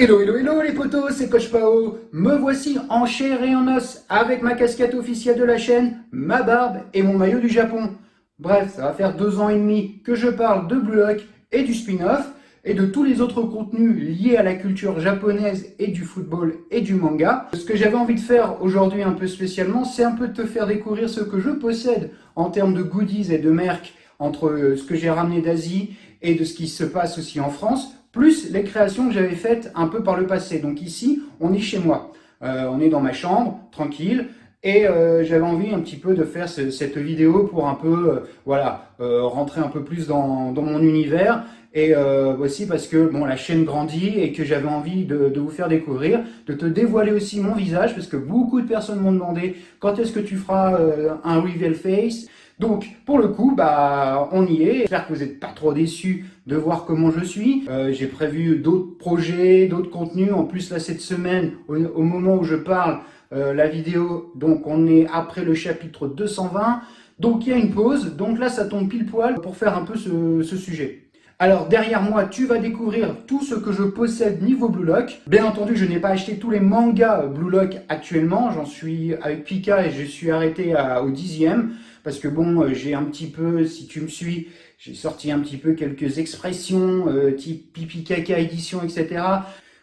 Hello, hello, hello les potos, c'est Coach Pao. Me voici en chair et en os avec ma casquette officielle de la chaîne, ma barbe et mon maillot du Japon. Bref, ça va faire 2 ans et demi que je parle de Blue Lock et du spin-off et de tous les autres contenus liés à la culture japonaise et du football et du manga. Ce que j'avais envie de faire aujourd'hui un peu spécialement, c'est un peu de te faire découvrir ce que je possède en termes de goodies et de merch entre ce que j'ai ramené d'Asie et de ce qui se passe aussi en France, plus les créations que j'avais faites un peu par le passé. Donc ici, on est chez moi. On est dans ma chambre, tranquille, et j'avais envie un petit peu de faire cette vidéo pour un peu, rentrer un peu plus dans mon univers, et aussi parce que bon, la chaîne grandit et que j'avais envie de vous faire découvrir, de te dévoiler aussi mon visage, parce que beaucoup de personnes m'ont demandé quand est-ce que tu feras un reveal face. Donc, pour le coup, on y est. J'espère que vous n'êtes pas trop déçus de voir comment je suis. J'ai prévu d'autres projets, d'autres contenus. En plus, là, cette semaine, au moment où je parle, la vidéo, donc on est après le chapitre 220. Donc, il y a une pause. Donc là, ça tombe pile poil pour faire un peu ce sujet. Alors, derrière moi, tu vas découvrir tout ce que je possède niveau Blue Lock. Bien entendu, je n'ai pas acheté tous les mangas Blue Lock actuellement. J'en suis avec Pika et je suis arrêté au 10e. Parce que bon, j'ai un petit peu, si tu me suis, j'ai sorti un petit peu quelques expressions, type pipi caca édition, etc.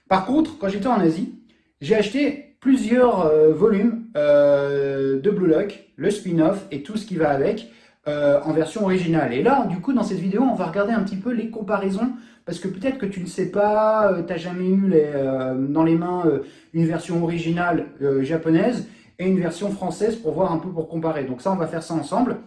Par contre, quand j'étais en Asie, j'ai acheté plusieurs volumes de Blue Lock, le spin-off et tout ce qui va avec, en version originale. Et là, du coup, dans cette vidéo, on va regarder un petit peu les comparaisons, parce que peut-être que tu ne sais pas, tu n'as jamais eu dans les mains une version originale japonaise, et une version française pour voir un peu, pour comparer. Donc ça, on va faire ça ensemble.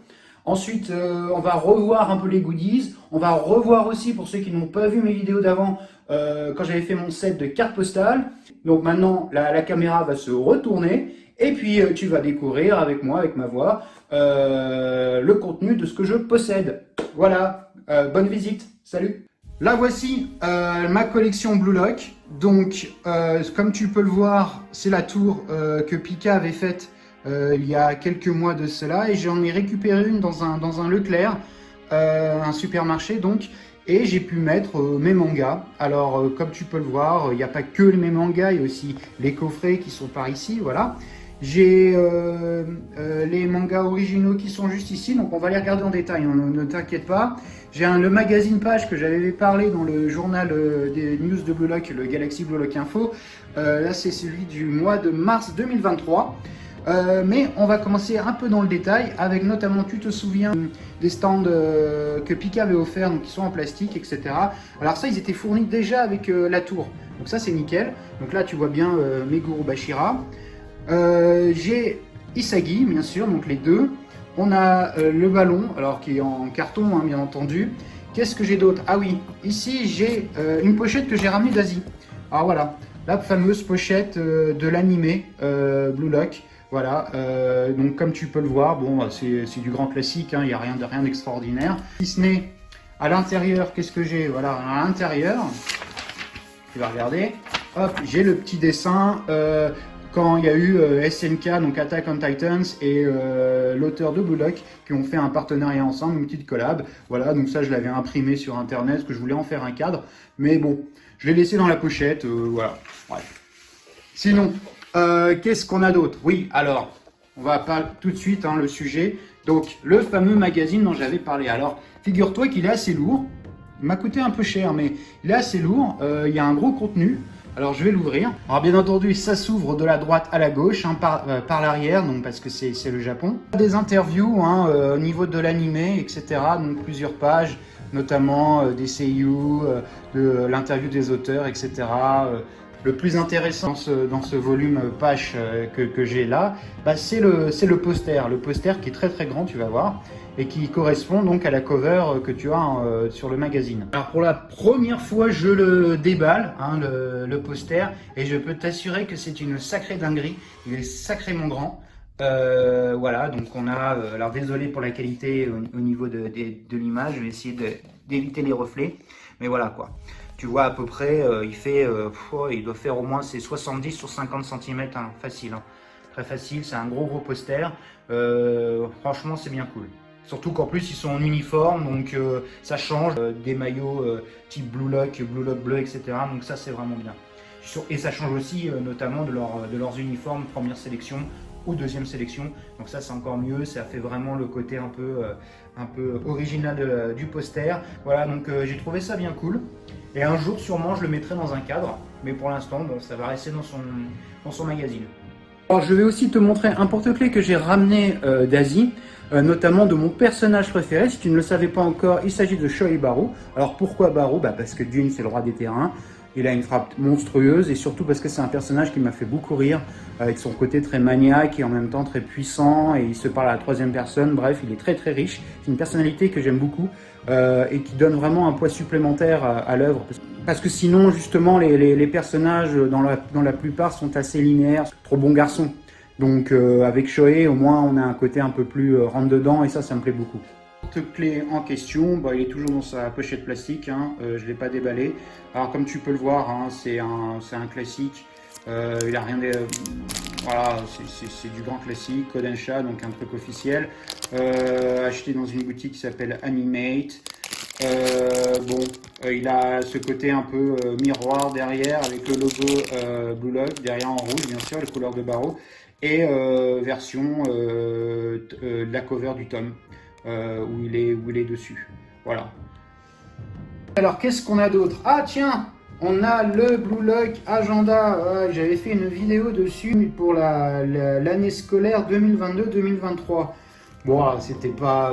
Ensuite, on va revoir un peu les goodies. On va revoir aussi, pour ceux qui n'ont pas vu mes vidéos d'avant, quand j'avais fait mon set de cartes postales. Donc maintenant, la caméra va se retourner. Et puis, tu vas découvrir avec moi, avec ma voix, le contenu de ce que je possède. Voilà, bonne visite. Salut! Là voici ma collection Blue Lock. Donc, comme tu peux le voir, c'est la tour que Pika avait faite il y a quelques mois de cela. Et j'en ai récupéré une dans un Leclerc, un supermarché donc. Et j'ai pu mettre mes mangas. Alors, comme tu peux le voir, il n'y a pas que mes mangas, il y a aussi les coffrets qui sont par ici, voilà. J'ai les mangas originaux qui sont juste ici, donc on va les regarder en détail, ne t'inquiète pas. J'ai le magazine page que j'avais parlé dans le journal des news de Blue Lock, le Galaxy Blue Lock Info. Là, c'est celui du mois de mars 2023. Mais on va commencer un peu dans le détail, avec notamment, tu te souviens, des stands que Pika avait offert, donc qui sont en plastique, etc. Alors ça, ils étaient fournis déjà avec la tour, donc ça c'est nickel. Donc là, tu vois bien Meguro Bashira. J'ai Isagi, bien sûr, donc les deux. On a le ballon, alors qui est en carton, hein, bien entendu. Qu'est-ce que j'ai d'autre? Ah oui, ici j'ai une pochette que j'ai ramenée d'Asie. Alors voilà, la fameuse pochette de l'animé Blue Lock. Voilà, donc comme tu peux le voir, bon, c'est du grand classique, hein, il n'y a rien d'extraordinaire. Si ce n'est à l'intérieur, qu'est-ce que j'ai? Voilà, à l'intérieur, tu vas regarder, hop, j'ai le petit dessin. Quand il y a eu SNK, donc Attack on Titans, et l'auteur de Blue Lock qui ont fait un partenariat ensemble, une petite collab. Voilà, donc ça je l'avais imprimé sur internet parce que je voulais en faire un cadre. Mais bon, je l'ai laissé dans la pochette, voilà. Bref. Sinon, qu'est-ce qu'on a d'autre? Oui, alors, on va pas tout de suite, hein, le sujet. Donc, le fameux magazine dont j'avais parlé. Alors, figure-toi qu'il est assez lourd. Il m'a coûté un peu cher, mais il est assez lourd. Il y a un gros contenu. Alors je vais l'ouvrir. Alors bien entendu, ça s'ouvre de la droite à la gauche, hein, par l'arrière, donc parce que c'est le Japon. Des interviews, hein, au niveau de l'animé, etc. Donc plusieurs pages, notamment des seiyuu, de l'interview des auteurs, etc. Le plus intéressant dans ce volume page que j'ai là, c'est le poster. Le poster qui est très très grand, tu vas voir, et qui correspond donc à la cover que tu as sur le magazine. Alors pour la première fois, je le déballe, hein, le poster, et je peux t'assurer que c'est une sacrée dinguerie. Il est sacrément grand. Voilà, donc on a, alors désolé pour la qualité au niveau de l'image, je vais essayer d'éviter les reflets, mais voilà quoi. Tu vois à peu près, il doit faire au moins ses 70 sur 50 cm, hein, facile, hein. Très facile, c'est un gros poster, franchement c'est bien cool. Surtout qu'en plus ils sont en uniforme, donc ça change des maillots type Blue Lock bleu, etc. Donc ça c'est vraiment bien. Et ça change aussi notamment de leurs uniformes, première sélection ou deuxième sélection. Donc ça c'est encore mieux, ça fait vraiment le côté un peu original du poster. Voilà, donc j'ai trouvé ça bien cool. Et un jour sûrement je le mettrai dans un cadre, mais pour l'instant bon, ça va rester dans son magazine. Alors je vais aussi te montrer un porte-clés que j'ai ramené d'Asie, notamment de mon personnage préféré. Si tu ne le savais pas encore, il s'agit de Shohei Baru. Alors pourquoi Baru? Parce que d'une, c'est le roi des terrains. Il a une frappe monstrueuse et surtout parce que c'est un personnage qui m'a fait beaucoup rire avec son côté très maniaque et en même temps très puissant et il se parle à la troisième personne. Bref, il est très très riche. C'est une personnalité que j'aime beaucoup et qui donne vraiment un poids supplémentaire à l'œuvre. Parce que sinon, justement, les personnages dans la plupart sont assez linéaires, trop bons garçons. Donc avec Shohei, au moins, on a un côté un peu plus rentre-dedans et ça me plaît beaucoup. Porte-clés en question, il est toujours dans sa pochette plastique, hein, je ne l'ai pas déballé. Alors comme tu peux le voir, hein, c'est un classique, il a rien de... voilà, c'est du grand classique, Kodansha, donc un truc officiel, acheté dans une boutique qui s'appelle Animate. Il a ce côté un peu miroir derrière avec le logo Blue Lock, derrière en rouge bien sûr, les couleurs de Barreau, et version de la cover du tome. Où il est dessus. Voilà. Alors qu'est-ce qu'on a d'autre? Ah tiens, on a le Blue Lock Agenda. J'avais fait une vidéo dessus pour l'année scolaire 2022-2023. Bon, c'était pas.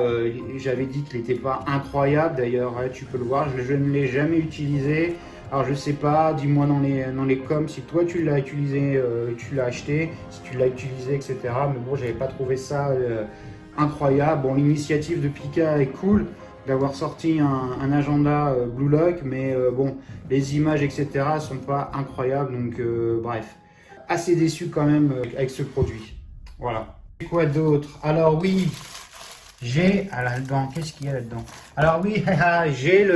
J'avais dit qu'il n'était pas incroyable. D'ailleurs, tu peux le voir, je ne l'ai jamais utilisé. Alors je sais pas, dis-moi dans les coms si toi tu l'as utilisé, tu l'as acheté, si tu l'as utilisé, etc. Mais bon, j'avais pas trouvé ça incroyable. Bon, l'initiative de Pika est cool d'avoir sorti un agenda Blue Lock, mais bon, les images, etc. sont pas incroyables, donc bref, assez déçu quand même avec ce produit. Voilà. Quoi d'autre? Alors oui, j'ai là-dedans, qu'est-ce qu'il y a là-dedans? Alors oui, j'ai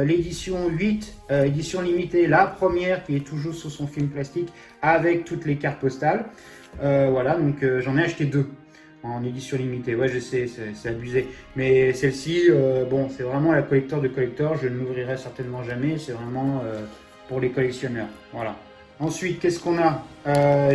l'édition 8, édition limitée, la première qui est toujours sur son film plastique avec toutes les cartes postales. Voilà, donc j'en ai acheté 2 en édition limitée. Ouais, je sais, c'est abusé. Mais celle-ci, bon, c'est vraiment la collector de collector. Je ne l'ouvrirai certainement jamais. C'est vraiment pour les collectionneurs. Voilà. Ensuite, qu'est-ce qu'on a?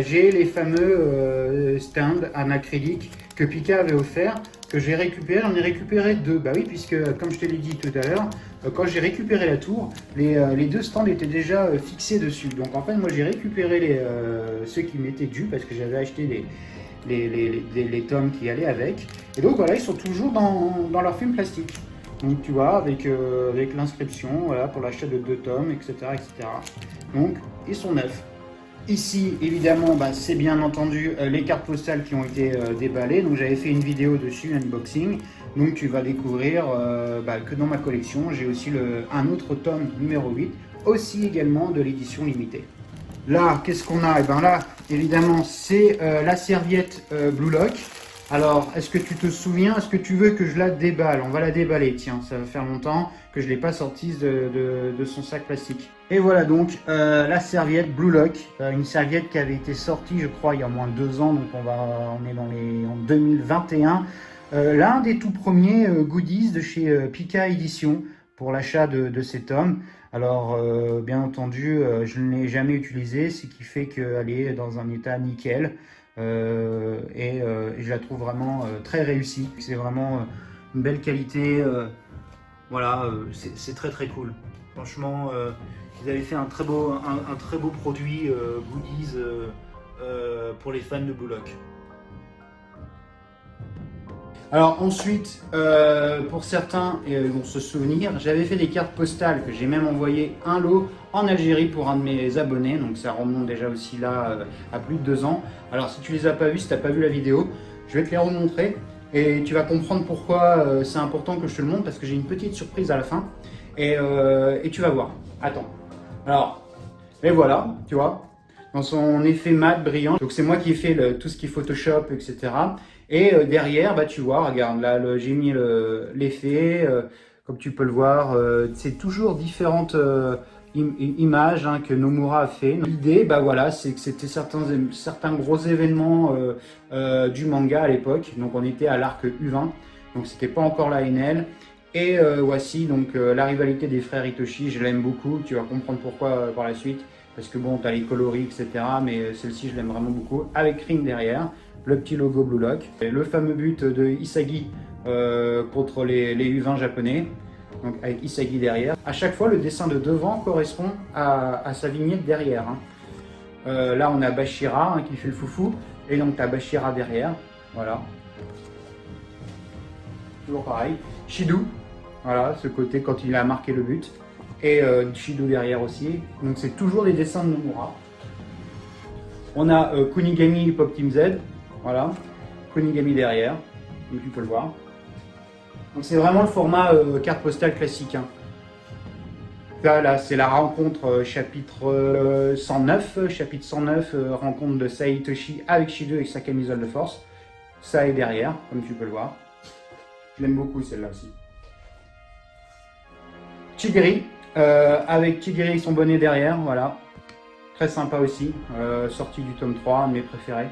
J'ai les fameux stands en acrylique que Pika avait offert, que j'ai récupéré. J'en ai récupéré 2. Bah oui, puisque, comme je te l'ai dit tout à l'heure, quand j'ai récupéré la tour, les 2 stands étaient déjà fixés dessus. Donc en fait, moi, j'ai récupéré ceux qui m'étaient dus parce que j'avais acheté les tomes qui allaient avec. Et donc voilà, ils sont toujours dans leur film plastique. Donc tu vois, avec l'inscription, voilà, pour l'achat de 2 tomes, etc., etc. Donc, ils sont neufs. Ici, évidemment, c'est bien entendu les cartes postales qui ont été déballées. Donc j'avais fait une vidéo dessus, unboxing. Donc tu vas découvrir que dans ma collection, j'ai aussi un autre tome numéro 8, aussi également de l'édition limitée. Là, qu'est-ce qu'on a? Et bien là, évidemment, c'est la serviette Blue Lock. Alors, est-ce que tu te souviens? Est-ce que tu veux que je la déballe? On va la déballer, tiens, ça va faire longtemps que je ne l'ai pas sortie de son sac plastique. Et voilà donc la serviette Blue Lock, une serviette qui avait été sortie, je crois, il y a au moins 2 ans, donc on est en 2021. L'un des tout premiers goodies de chez Pika Édition pour l'achat de ces tomes. Alors, bien entendu, je ne l'ai jamais utilisé, ce qui fait qu'elle est dans un état nickel. Et je la trouve vraiment très réussie. C'est vraiment une belle qualité. Voilà, c'est très très cool. Franchement, ils avaient fait un très beau produit goodies pour les fans de Blue Lock. Alors ensuite, pour certains vont se souvenir, j'avais fait des cartes postales que j'ai même envoyé un lot en Algérie pour un de mes abonnés, donc ça remonte déjà aussi là à plus de 2 ans. Alors si tu les as pas vus, si tu n'as pas vu la vidéo, je vais te les remontrer et tu vas comprendre pourquoi c'est important que je te le montre parce que j'ai une petite surprise à la fin et tu vas voir. Attends. Alors, et voilà, tu vois, dans son effet mat brillant. Donc c'est moi qui ai fait tout ce qui est Photoshop, etc. Et derrière, tu vois, regarde, là, j'ai mis l'effet, comme tu peux le voir, c'est toujours différentes images que Nomura a fait. L'idée, voilà, c'est que c'était certains gros événements du manga à l'époque. Donc on était à l'arc U20, donc c'était pas encore la NL. Et voici donc la rivalité des frères Itoshi, je l'aime beaucoup, tu vas comprendre pourquoi par la suite. parce que bon, tu as les coloris, etc. Mais celle-ci, je l'aime vraiment beaucoup, avec Ring derrière, le petit logo Blue Lock, et le fameux but de Isagi contre les U20 japonais, donc avec Isagi derrière. À chaque fois, le dessin de devant correspond à sa vignette derrière. Là, on a Bashira qui fait le foufou, et donc tu as Bashira derrière, voilà. Toujours pareil. Shido, voilà, ce côté quand il a marqué le but. Et Shido derrière aussi. Donc c'est toujours des dessins de Nomura. On a Kunigami Pop Team Z, voilà. Kunigami derrière, donc tu peux le voir. Donc c'est vraiment le format carte postale classique. Là c'est la rencontre chapitre 109. Chapitre 109, rencontre de Saitoshi avec Shido et sa camisole de force. Ça est derrière, comme tu peux le voir. Je l'aime beaucoup celle-là aussi. Chigiri, avec Chigiri et son bonnet derrière, voilà. Très sympa aussi, sorti du tome 3, un de mes préférés.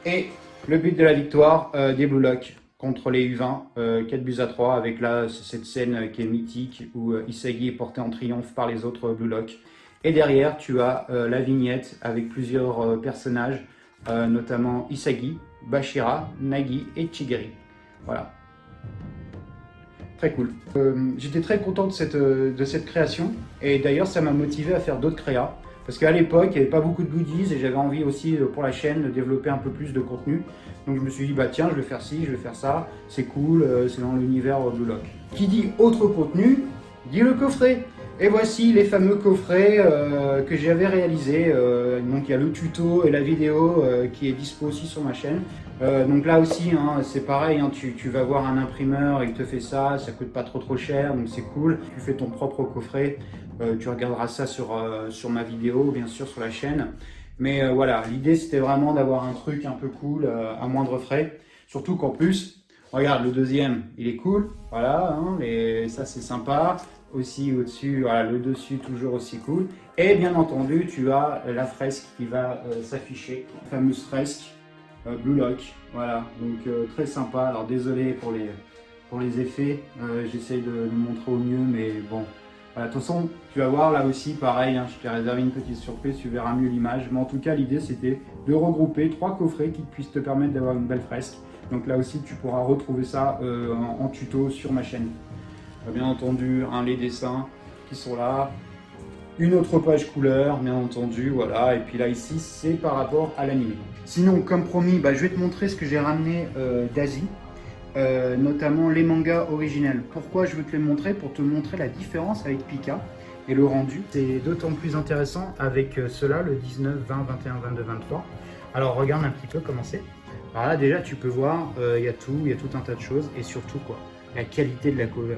Et le but de la victoire des Blue Lock contre les U20, 4 buts à 3, avec là cette scène qui est mythique où Isagi est porté en triomphe par les autres Blue Lock. Et derrière, tu as la vignette avec plusieurs personnages, notamment Isagi, Bashira, Nagi et Chigiri. Voilà. Très cool. J'étais très content de cette création et d'ailleurs ça m'a motivé à faire d'autres créas parce qu'à l'époque il n'y avait pas beaucoup de goodies et j'avais envie aussi pour la chaîne de développer un peu plus de contenu. Donc je me suis dit bah tiens je vais faire ci, je vais faire ça, c'est cool, c'est dans l'univers Blue Lock. Qui dit autre contenu, dit le coffret. Et voici les fameux coffrets que j'avais réalisés. Donc il y a le tuto et la vidéo qui est dispo aussi sur ma chaîne. Donc là aussi, hein, c'est pareil, hein, tu vas voir un imprimeur, il te fait ça coûte pas trop cher, donc c'est cool. Tu fais ton propre coffret, tu regarderas ça sur ma vidéo, bien sûr, sur la chaîne. Mais voilà, l'idée c'était vraiment d'avoir un truc un peu cool, à moindre frais. Surtout qu'en plus, regarde, le deuxième, il est cool, voilà, hein, ça c'est sympa. Aussi au-dessus, voilà, le dessus toujours aussi cool. Et bien entendu, tu as la fresque qui va s'afficher, la fameuse fresque Blue Lock, voilà, donc très sympa. Alors désolé pour les effets, j'essaie de le montrer au mieux, mais bon, voilà, de toute façon, tu vas voir là aussi, pareil, hein, je t'ai réservé une petite surprise, tu verras mieux l'image, mais en tout cas, l'idée c'était de regrouper 3 coffrets qui puissent te permettre d'avoir une belle fresque. Donc là aussi, tu pourras retrouver ça en tuto sur ma chaîne. Bien entendu, les dessins qui sont là, une autre page couleur, bien entendu, voilà. Et puis là, ici, c'est par rapport à l'anime. Sinon, comme promis, je vais te montrer ce que j'ai ramené d'Asie, notamment les mangas originels. Pourquoi je veux te les montrer? Pour te montrer la différence avec Pika et le rendu. C'est d'autant plus intéressant avec ceux-là, le 19, 20, 21, 22, 23. Alors, regarde un petit peu comment c'est. Alors là, déjà, tu peux voir, il y a tout un tas de choses. Et surtout, quoi, la qualité de la cover.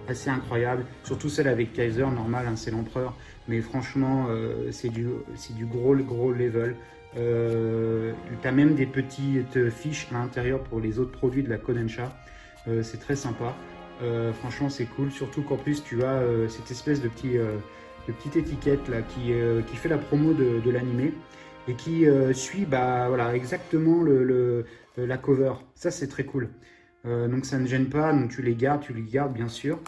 Assez incroyable, surtout celle avec Kaiser, normal, hein, c'est l'empereur, mais franchement c'est du gros level. Tu as même des petites fiches à l'intérieur pour les autres produits de la Kodansha, c'est très sympa, franchement c'est cool, surtout qu'en plus tu as cette espèce de petite étiquette là qui fait la promo de l'animé et qui suit voilà, exactement la cover, ça c'est très cool. Donc ça ne gêne pas, donc tu les gardes bien sûr.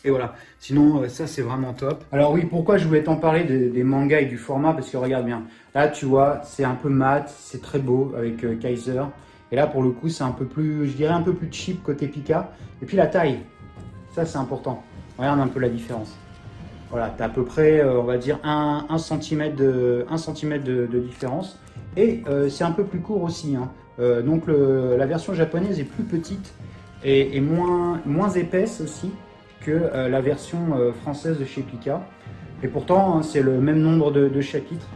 Et voilà, sinon ça c'est vraiment top. Alors oui, pourquoi je voulais t'en parler des mangas et du format? Parce que regarde bien, là tu vois, c'est un peu mat, c'est très beau avec Kaiser. Et là pour le coup c'est un peu plus, je dirais un peu plus cheap côté Pika. Et puis la taille, ça c'est important. Regarde un peu la différence. Voilà, tu as à peu près, on va dire 1 cm de différence. Et c'est un peu plus court aussi, hein. Donc la version japonaise est plus petite et moins épaisse aussi que la version française de chez Pika. Et pourtant, hein, c'est le même nombre de chapitres.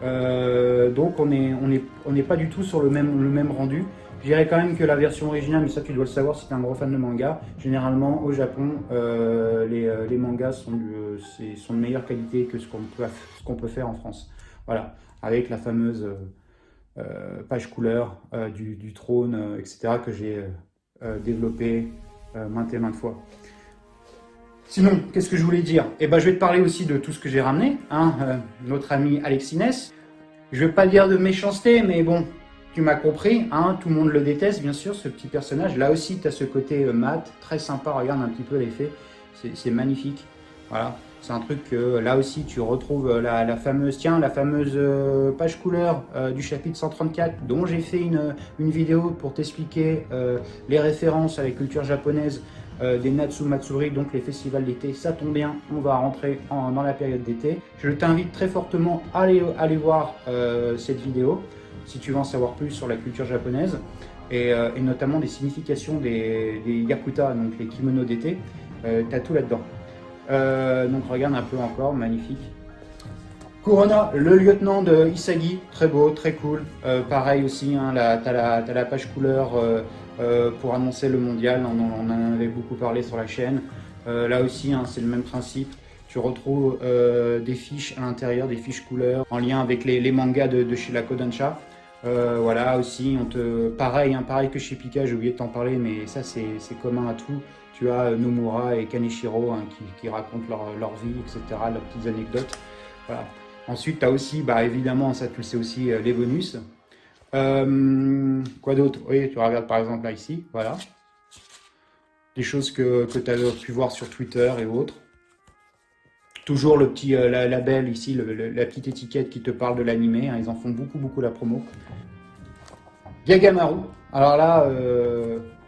Donc on n'est pas du tout sur le même rendu. Je dirais quand même que la version originale, mais ça tu dois le savoir si tu es un gros fan de manga, généralement au Japon, les mangas sont de meilleure qualité que ce qu'on peut faire en France. Voilà, avec la fameuse page couleur du trône, etc. que j'ai développé maintes et maintes fois. Sinon, qu'est-ce que je voulais dire? Je vais te parler aussi de tout ce que j'ai ramené, hein, notre ami Alexiness. Je ne vais pas dire de méchanceté, mais bon, tu m'as compris, hein, tout le monde le déteste, bien sûr, ce petit personnage. Là aussi, tu as ce côté mat, très sympa, regarde un petit peu l'effet, c'est magnifique. Voilà. C'est un truc que là aussi tu retrouves la fameuse, tiens, la fameuse page couleur du chapitre 134 dont j'ai fait une vidéo pour t'expliquer les références à la culture japonaise des Natsu Matsuri, donc les festivals d'été. Ça tombe bien, on va rentrer dans la période d'été. Je t'invite très fortement à aller voir cette vidéo si tu veux en savoir plus sur la culture japonaise et notamment des significations des yakuta, donc les kimonos d'été. T'as tout là-dedans. Donc regarde un peu encore, magnifique. Corona, le lieutenant de Isagi, très beau, très cool. Pareil aussi, hein, t'as la page couleur pour annoncer le mondial, on en avait beaucoup parlé sur la chaîne. Là aussi, hein, c'est le même principe. Tu retrouves des fiches à l'intérieur, des fiches couleurs en lien avec les mangas de chez la Kodansha. Voilà aussi, pareil, hein, pareil que chez Pika, j'ai oublié de t'en parler, mais ça c'est commun à tout. Tu as Nomura et Kaneshiro hein, qui racontent leur vie, etc., leurs petites anecdotes. Voilà. Ensuite, tu as aussi, bah, évidemment, ça tu le sais aussi, les bonus. Quoi d'autre? Oui, tu regardes par exemple là ici, voilà. Des choses que tu as pu voir sur Twitter et autres. Toujours le petit label ici, la petite étiquette qui te parle de l'animé. Hein, ils en font beaucoup la promo. Gagamaru. Alors là,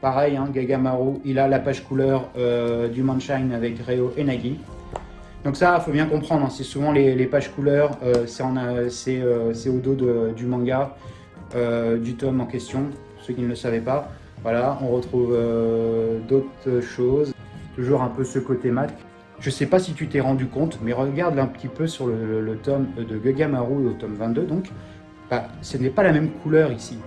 pareil, hein, Gagamaru, il a la page couleur du Manshine avec Reo et Nagi. Donc ça, il faut bien comprendre, hein, c'est souvent les pages couleurs, c'est au dos du manga, du tome en question, ceux qui ne le savaient pas. Voilà, on retrouve d'autres choses, toujours un peu ce côté mat. Je sais pas si tu t'es rendu compte, mais regarde un petit peu sur le tome de Gagamaru au tome 22, donc bah, ce n'est pas la même couleur ici.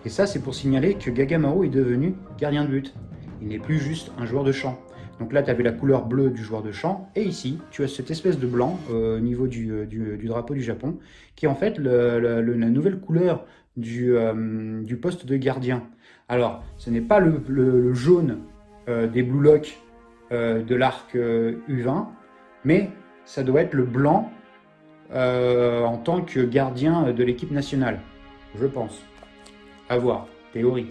Et ça, c'est pour signaler que Gagamaru est devenu gardien de but. Il n'est plus juste un joueur de champ. Donc là, tu avais la couleur bleue du joueur de champ, et ici, tu as cette espèce de blanc au niveau du drapeau du Japon, qui est en fait la nouvelle couleur du poste de gardien. Alors, ce n'est pas le jaune des Blue Lock de l'arc U20, mais ça doit être le blanc en tant que gardien de l'équipe nationale, je pense. À voir, théorie.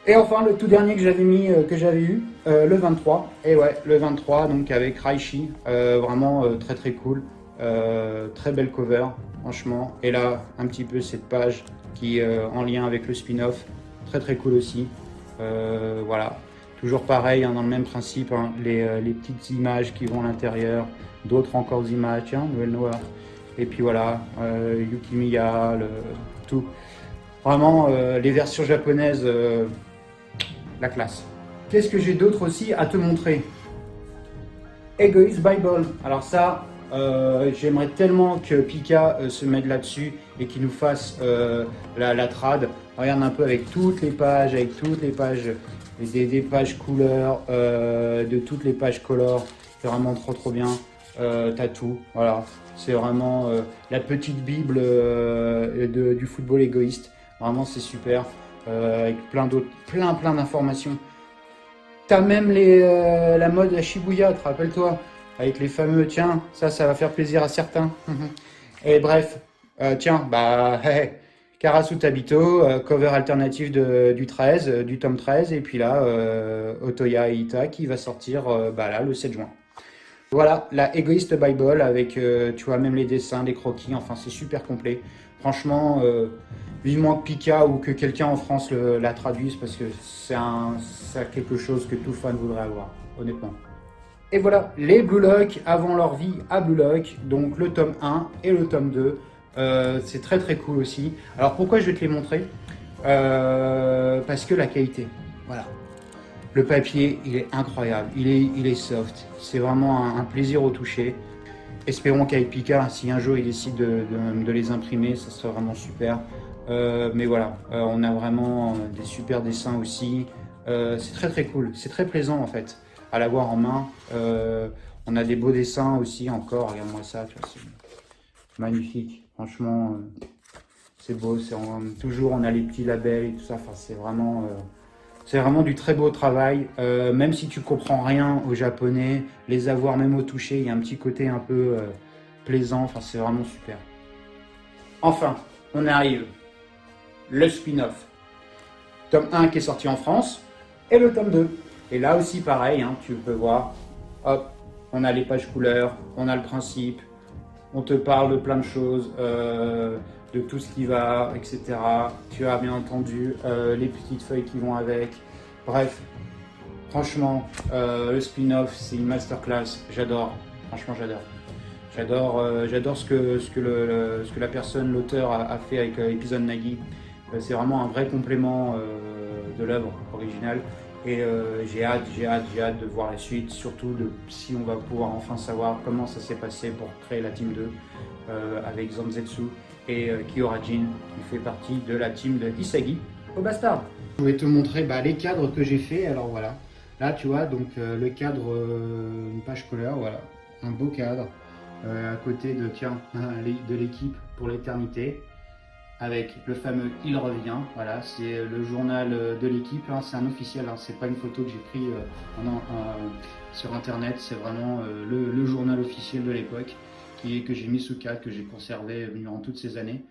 Et enfin, le tout dernier que j'avais mis, que j'avais eu, le 23. Et ouais, le 23, donc avec Raichi, vraiment très cool. Très belle cover, franchement. Et là, un petit peu cette page qui est en lien avec le spin-off. Très cool aussi. Voilà. Toujours pareil, hein, dans le même principe, hein, les petites images qui vont à l'intérieur. D'autres encore images, tiens, Noël Noir. Et puis voilà, Yukimiya, tout. Vraiment, les versions japonaises, la classe. Qu'est-ce que j'ai d'autre aussi à te montrer? Egoist Bible. Alors ça, j'aimerais tellement que Pika se mette là-dessus et qu'il nous fasse la trad. Regarde un peu avec toutes les pages, des pages couleurs, de toutes les pages color. C'est vraiment trop bien. T'as tout, voilà. C'est vraiment la petite bible du football égoïste. Vraiment, c'est super. Avec plein d'autres, plein d'informations. T'as même la mode à Shibuya, te rappelle-toi, avec les fameux, tiens, ça va faire plaisir à certains. Et bref, tiens, bah, Karasu Tabito, cover alternatif du 13, du tome 13, et puis là, Otoya Ita qui va sortir là, le 7 juin. Voilà, la Egoist Bible avec, tu vois, même les dessins, les croquis, enfin, c'est super complet. Franchement, vivement que Pika ou que quelqu'un en France la traduise parce que c'est quelque chose que tout fan voudrait avoir, honnêtement. Et voilà, les Blue Lock avant leur vie à Blue Lock, donc le tome 1 et le tome 2. C'est très cool aussi. Alors pourquoi je vais te les montrer? Parce que la qualité, voilà. Le papier, il est incroyable, il est soft. C'est vraiment un plaisir au toucher. Espérons qu'avec Pika, si un jour il décide de les imprimer, ça serait vraiment super. Mais voilà, on a vraiment des super dessins aussi. C'est très cool, c'est très plaisant en fait à l'avoir en main. On a des beaux dessins aussi encore, regarde-moi ça, tu vois, c'est magnifique. Franchement, c'est beau, toujours on a les petits labels et tout ça, enfin, c'est vraiment du très beau travail. Même si tu comprends rien au japonais, les avoir même au toucher, il y a un petit côté un peu plaisant, enfin c'est vraiment super. Enfin, on arrive. Le spin-off. Tome 1 qui est sorti en France et le tome 2. Et là aussi pareil, hein, tu peux voir hop, on a les pages couleurs, on a le principe, on te parle de plein de choses, de tout ce qui va, etc. Tu as bien entendu les petites feuilles qui vont avec. Bref, franchement, le spin-off, c'est une masterclass. J'adore, franchement, j'adore. J'adore ce que la personne, l'auteur, a fait avec l'épisode Nagui. C'est vraiment un vrai complément de l'œuvre originale. Et j'ai hâte de voir la suite, surtout si on va pouvoir enfin savoir comment ça s'est passé pour créer la team 2 avec Zanzetsu et Kyorajin qui fait partie de la team de Isagi au Bastard. Je vais te montrer les cadres que j'ai fait. Alors voilà, là tu vois donc le cadre, une page couleur, voilà, un beau cadre à côté de l'équipe pour l'éternité. Avec le fameux Il revient, voilà, c'est le journal de l'équipe, hein, c'est un officiel, hein, c'est pas une photo que j'ai prise sur internet, c'est vraiment le journal officiel de l'époque que j'ai mis sous cadre, que j'ai conservé durant toutes ces années.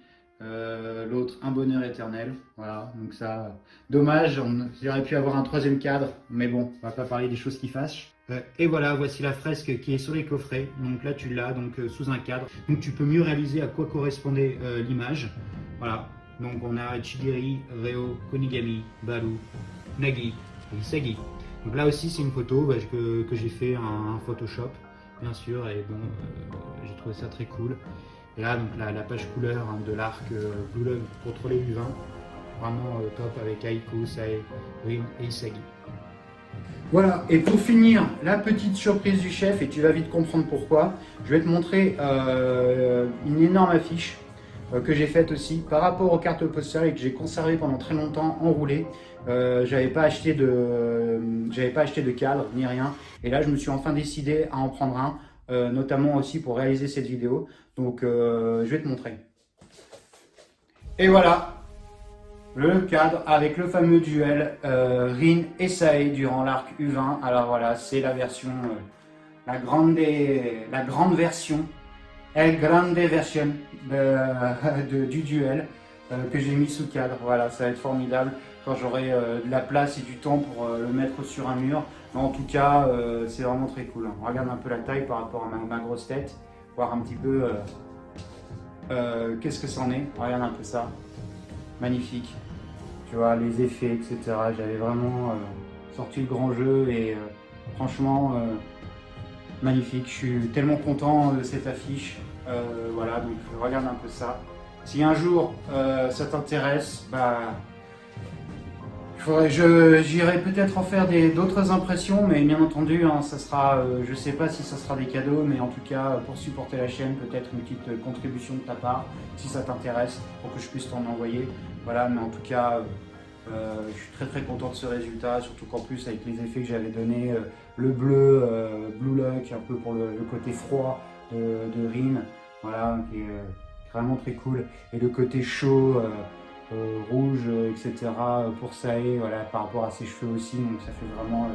L'autre, Un bonheur éternel, voilà, donc ça, dommage, j'aurais pu avoir un troisième cadre, mais bon, on va pas parler des choses qui fâchent. Et voilà, voici la fresque qui est sur les coffrets, donc là tu l'as donc sous un cadre, donc tu peux mieux réaliser à quoi correspondait l'image. Voilà, donc on a Chidori, Reo, Konigami, Balu, Nagi, Isagi. Donc là aussi c'est une photo que j'ai fait un Photoshop, bien sûr, et bon, j'ai trouvé ça très cool. Et là donc la page couleur de l'arc Blue Love contrôlé du vin, vraiment top avec Aiko, Sae, Rin et Isagi. Voilà, et pour finir, la petite surprise du chef, et tu vas vite comprendre pourquoi, je vais te montrer une énorme affiche que j'ai faite aussi par rapport aux cartes postales et que j'ai conservé pendant très longtemps enroulées. J'avais pas acheté de cadre ni rien, et là je me suis enfin décidé à en prendre un, notamment aussi pour réaliser cette vidéo, donc je vais te montrer. Et voilà le cadre avec le fameux duel Rin et Sae durant l'arc U20. Alors voilà, c'est la version, la grande version, El Grande version du duel que j'ai mis sous cadre. Voilà, ça va être formidable quand j'aurai de la place et du temps pour le mettre sur un mur. Mais en tout cas, c'est vraiment très cool. Regarde un peu la taille par rapport à ma grosse tête, voir un petit peu qu'est-ce que c'en est. Regarde un peu ça. Magnifique, tu vois, les effets, etc. J'avais vraiment sorti le grand jeu et franchement, magnifique. Je suis tellement content de cette affiche. Voilà, donc regarde un peu ça. Si un jour ça t'intéresse, j'irai peut-être en faire d'autres impressions, mais bien entendu, hein, ça sera, je sais pas si ça sera des cadeaux, mais en tout cas, pour supporter la chaîne, peut-être une petite contribution de ta part, si ça t'intéresse, pour que je puisse t'en envoyer. Voilà, mais en tout cas, je suis très très content de ce résultat, surtout qu'en plus, avec les effets que j'avais donnés, le bleu, Blue Lock, un peu pour le côté froid de Rin, voilà, qui est vraiment très cool, et le côté chaud, rouge, etc. pour Sae, voilà, par rapport à ses cheveux aussi, donc ça fait vraiment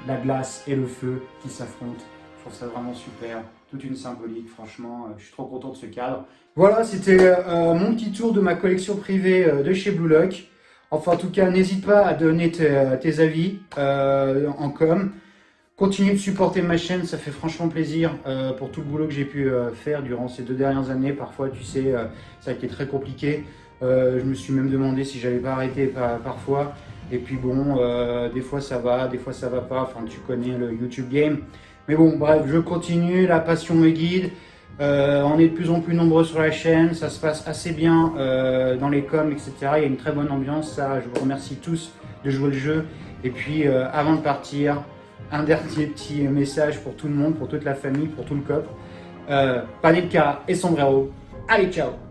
la glace et le feu qui s'affrontent. Je trouve ça vraiment super, toute une symbolique, franchement, je suis trop content de ce cadre. Voilà, c'était mon petit tour de ma collection privée de chez Blue Lock. Enfin, en tout cas, n'hésite pas à donner tes avis en com. Continue de supporter ma chaîne, ça fait franchement plaisir pour tout le boulot que j'ai pu faire durant ces 2 dernières années. Parfois, tu sais, ça a été très compliqué. Je me suis même demandé si j'allais pas arrêter parfois. Et puis bon, des fois ça va, des fois ça va pas. Enfin, tu connais le YouTube game. Mais bon, bref, je continue, la passion me guide. On est de plus en plus nombreux sur la chaîne, ça se passe assez bien dans les coms, etc. Il y a une très bonne ambiance, ça, je vous remercie tous de jouer le jeu. Et puis, avant de partir, un dernier petit message pour tout le monde, pour toute la famille, pour tout le cop. Panenka et sombrero. Allez, ciao!